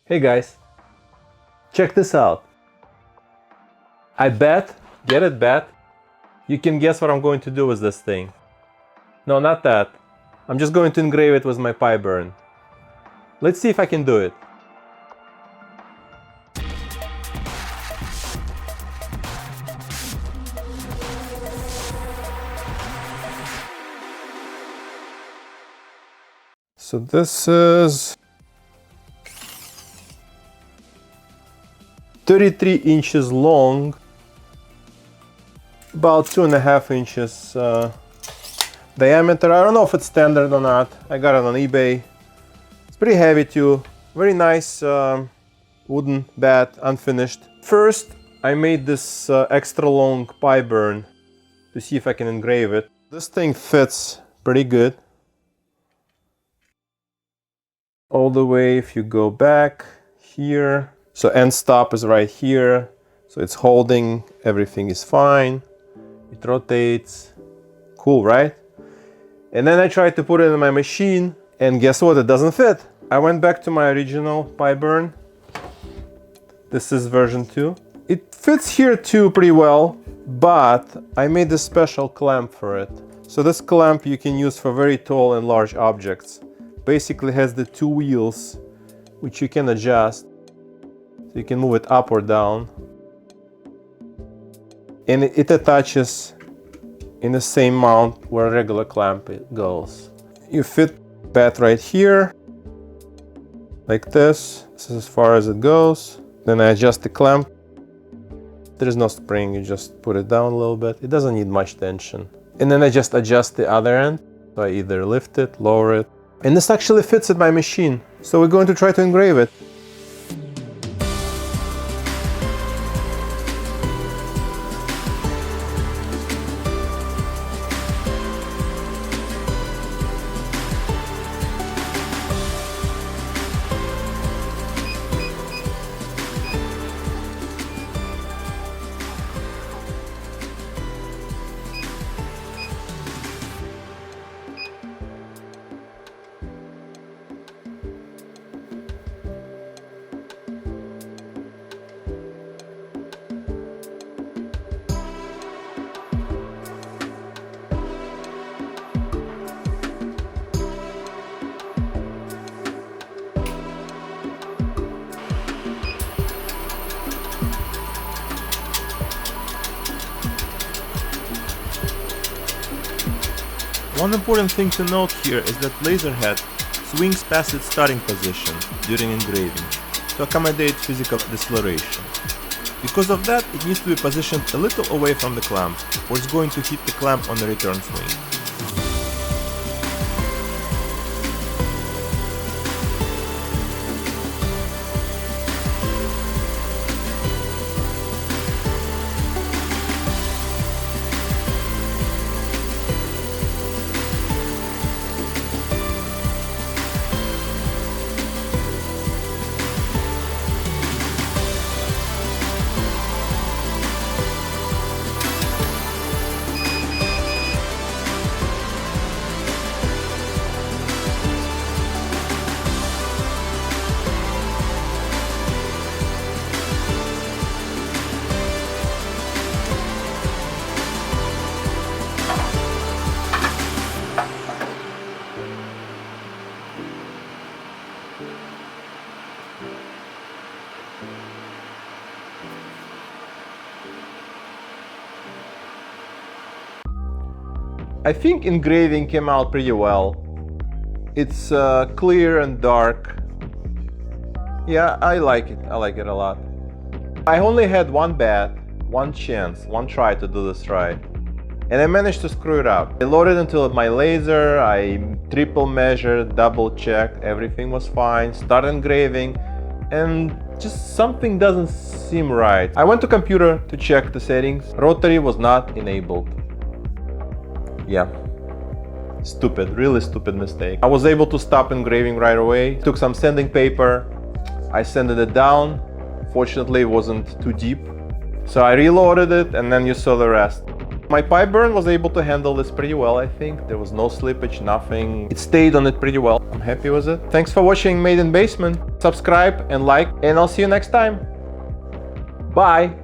Hey guys, check this out. I bet, get it, bet, you can guess what I'm going to do with this thing. No, not that. I'm just going to engrave it with my PiBurn. Let's see if I can do it. So this is 33 inches long, about 2.5 inches diameter. I don't know if it's standard or not. I got it on eBay. It's pretty heavy too. Very nice wooden bat, unfinished. First, I made this extra long PiBurn to see if I can engrave it. This thing fits pretty good. All the way, if you go back here. So end stop is right here. So it's holding, everything is fine. It rotates. Cool, right? And then I tried to put it in my machine, and guess what? It doesn't fit. I went back to my original PiBurn. This is version 2. It fits here too pretty well, but I made a special clamp for it. So this clamp you can use for very tall and large objects. Basically has the 2 wheels which you can adjust, so you can move it up or down, and it attaches in the same mount where a regular clamp goes. You fit bat right here like this. This is as far as it goes. Then I adjust the clamp. There is no spring, you just put it down a little bit. It doesn't need much tension. And then I just adjust the other end. So I either lift it, lower it. And this actually fits in my machine. So we're going to try to engrave it. One important thing to note here is that laserhead swings past its starting position during engraving to accommodate physical deceleration. Because of that, it needs to be positioned a little away from the clamp, or it's going to hit the clamp on the return swing. I think engraving came out pretty well. It's clear and dark. Yeah, I like it. I like it a lot. I only had one bat, one chance, one try to do this right. And I managed to screw it up. I loaded into my laser, I triple measured, double checked, everything was fine, started engraving, and just something doesn't seem right. I went to computer to check the settings. Rotary was not enabled. Yeah, stupid, really stupid mistake. I was able to stop engraving right away. Took some sanding paper, I sanded it down. Fortunately, it wasn't too deep. So I reloaded it, and then you saw the rest. My PiBurn was able to handle this pretty well, I think. There was no slippage, nothing. It stayed on it pretty well. I'm happy with it. Thanks for watching Made in Basement. Subscribe and like, and I'll see you next time. Bye.